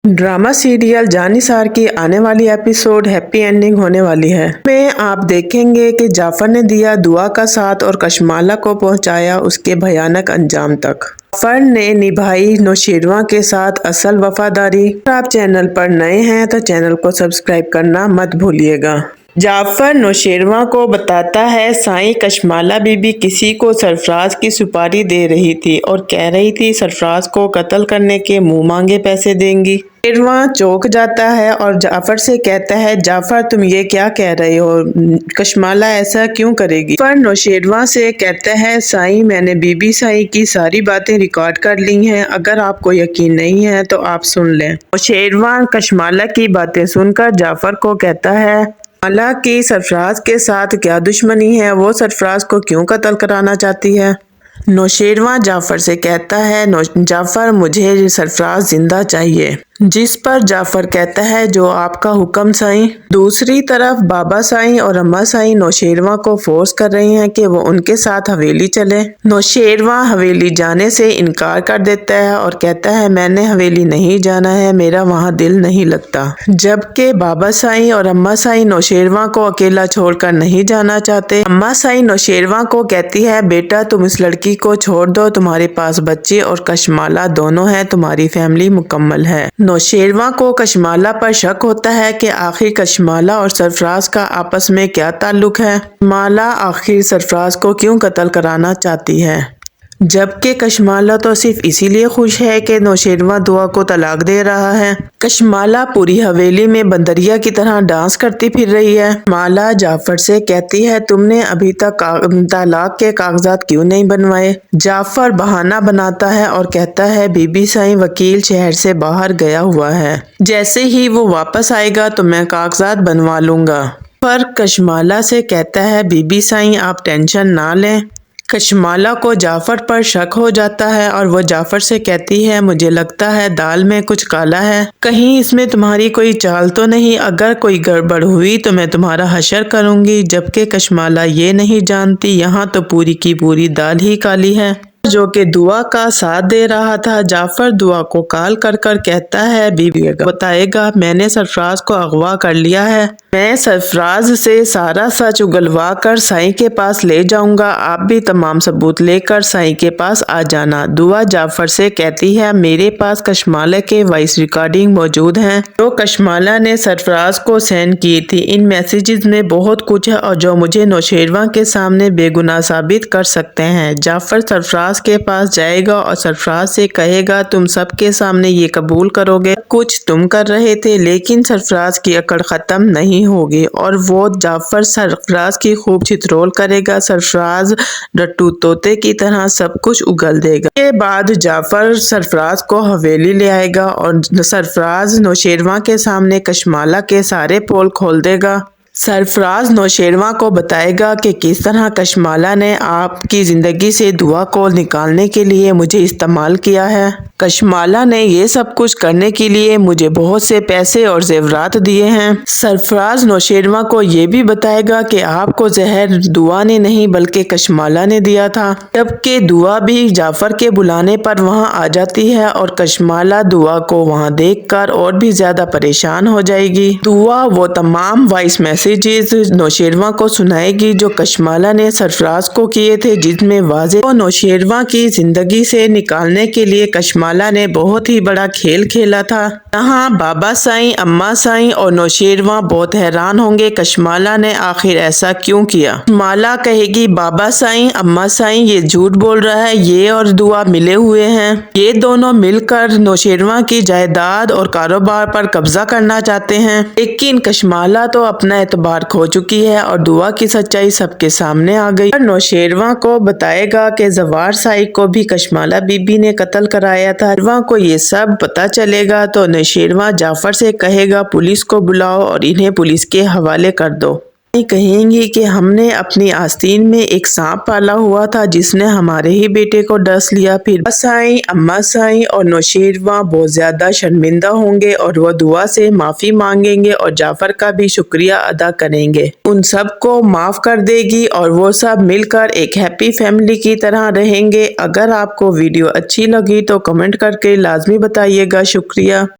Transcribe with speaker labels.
Speaker 1: Drama serial Jannisar की आने वाली एपिसोड हैप्पी एंडिंग होने वाली है। में आप देखेंगे कि जाफर ने दिया दुआ का साथ और कशमाला को पहुंचाया उसके भयानक अंजाम तक। जाफर ने निभाई नौशेरवां के साथ असल वफादारी। अगर आप चैनल पर नए हैं तो चैनल को सब्सक्राइब करना मत भूलिएगा। जाफर नौशेरवां को बताता है साईं कशमाला बीबी किसी को सरफराज की सुपारी दे रही थी और कह रही थी सरफराज को कत्ल करने के मुंह मांगे पैसे देंगी। नौशेरवां चौंक जाता है और जाफर से कहता है जाफर तुम ये क्या कह रहे हो, कशमाला ऐसा क्यों करेगी। जाफर नौशेरवां से कहता है साईं मैंने बीबी साईं की सारी बातें रिकॉर्ड कर ली हैं, अगर आपको यकीन नहीं है तो आप सुन लें। नौशेरवां कशमाला की बातें सुनकर जाफर को कहता है कशमाला की सरफराज के साथ क्या दुश्मनी है, वो सरफराज को क्यों कत्ल कराना चाहती है। नौशेरवां जाफर से कहता है जाफर मुझे सरफराज जिंदा चाहिए, जिस पर जाफर कहता है जो आपका हुक्म साईं। दूसरी तरफ बाबा साईं और अम्मा साईं नौशेरवां को फोर्स कर रही हैं कि वो उनके साथ हवेली चले। नौशेरवां हवेली जाने से इनकार कर देता है और कहता है मैंने हवेली नहीं जाना है, मेरा वहाँ दिल नहीं लगता। जबकि बाबा साईं और अम्मा साईं नौशेरवां को अकेला छोड़कर नहीं जाना चाहते। अम्मा साईं नौशेरवां को कहती है बेटा तुम इस लड़की को छोड़ दो, तुम्हारे पास बच्चे और कशमाला दोनों हैं, तुम्हारी फैमिली मुकम्मल है। नौशेरवां को कशमाला पर शक होता है कि आखिर कशमाला और सरफराज का आपस में क्या ताल्लुक है। कशमाला आखिर सरफराज को क्यों कत्ल कराना चाहती है, जबकि कशमाला तो सिर्फ इसीलिए खुश है कि नौशेरवां दुआ को तलाक दे रहा है। कशमाला पूरी हवेली में बंदरिया की तरह डांस करती फिर रही है। कशमाला जाफर से कहती है तुमने अभी तक तलाक के कागजात क्यों नहीं बनवाए। जाफर बहाना बनाता है और कहता है बीबी साईं वकील शहर से बाहर गया हुआ है, जैसे ही वो वापस आएगा तो मैं कागजात बनवा लूंगा। पर कशमाला से कहता है बीबी साईं आप टेंशन ना लें। कशमाला को जाफर पर शक हो जाता है और वो जाफर से कहती है मुझे लगता है दाल में कुछ काला है, कहीं इसमें तुम्हारी कोई चाल तो नहीं, अगर कोई गड़बड़ हुई तो मैं तुम्हारा हशर करूंगी। जबकि कशमाला ये नहीं जानती यहाँ तो पूरी की पूरी दाल ही काली है। जो कि दुआ का साथ दे रहा था। जाफर दुआ को कॉल कर कर कहता है बीबी बताएगा मैंने सरफराज को अगवा कर लिया है, मैं सरफराज से सारा सच उगलवा कर साईं के पास ले जाऊंगा, आप भी तमाम सबूत लेकर साईं के पास आ जाना। दुआ जाफर से कहती है मेरे पास कशमाला के वॉइस रिकॉर्डिंग मौजूद हैं जो कशमाला ने सरफराज को सेंड की थी। इन मैसेजेस में बहुत कुछ है और जो मुझे नौशेरवां के सामने बेगुनाह साबित कर सकते हैं। जाफर सरफराज के पास जाएगा और सरफराज से कहेगा तुम सबके सामने ये कबूल करोगे कुछ तुम कर रहे थे, लेकिन सरफराज की अकड़ खत्म नहीं होगी और वो जाफर सरफराज की खूब चित्रोल करेगा। सरफराज डट्टू तोते की तरह सब कुछ उगल देगा। के बाद जाफर सरफराज को हवेली ले आएगा और सरफराज नौशेरवां के सामने कशमाला के सारे पोल खोल देगा। सरफराज नौशेरवां को बताएगा कि किस तरह कशमाला ने आपकी जिंदगी से दुआ को निकालने के लिए मुझे इस्तेमाल किया है। कशमाला ने ये सब कुछ करने के लिए मुझे बहुत से पैसे और जेवरात दिए हैं। सरफराज नौशेरवां को ये भी बताएगा कि आपको जहर दुआ ने नहीं बल्कि कशमाला ने दिया था। जबकि दुआ भी जाफर के बुलाने पर वहाँ आ जाती है और कशमाला दुआ को वहाँ देखकर और भी ज्यादा परेशान हो जाएगी। दुआ वो तमाम वॉइस मैसेजेस नौशेरवां को सुनाएगी जो कशमाला ने सरफराज को किए थे, जिसमें वाज़ेह को नौशेरवां की जिंदगी से निकालने के लिए कशमाला ने बहुत ही बड़ा खेल खेला था। यहाँ बाबा साईं अम्मा साईं और नौशेरवां बहुत हैरान होंगे कशमाला ने आखिर ऐसा क्यों किया। कशमाला कहेगी बाबा साईं अम्मा साईं ये झूठ बोल रहा है, ये और दुआ मिले हुए हैं, ये दोनों मिलकर नौशेरवां की जायदाद और कारोबार पर कब्जा करना चाहते हैं। लेकिन कशमाला तो अपना एतबार खो चुकी है और दुआ की सच्चाई सबके सामने आ गई। नौशेरवां को बताएगा कि जवार साईं को भी कशमाला बीबी ने कत्ल कराया था। नौशेरवां को ये सब पता चलेगा तो नौशेरवां जाफर से कहेगा पुलिस को बुलाओ और इन्हें पुलिस के हवाले कर दो। कहेंगी कि हमने अपनी आस्तीन में एक सांप पाला हुआ था जिसने हमारे ही बेटे को डस लिया। फिर साईं अम्मा साईं और नौशेरवां बहुत ज्यादा शर्मिंदा होंगे और वो दुआ से माफी मांगेंगे और जाफर का भी शुक्रिया अदा करेंगे। उन सब को माफ कर देगी और वो सब मिलकर एक हैप्पी फैमिली की तरह रहेंगे। अगर आपको वीडियो अच्छी लगी तो कमेंट करके लाजमी बताइएगा। शुक्रिया।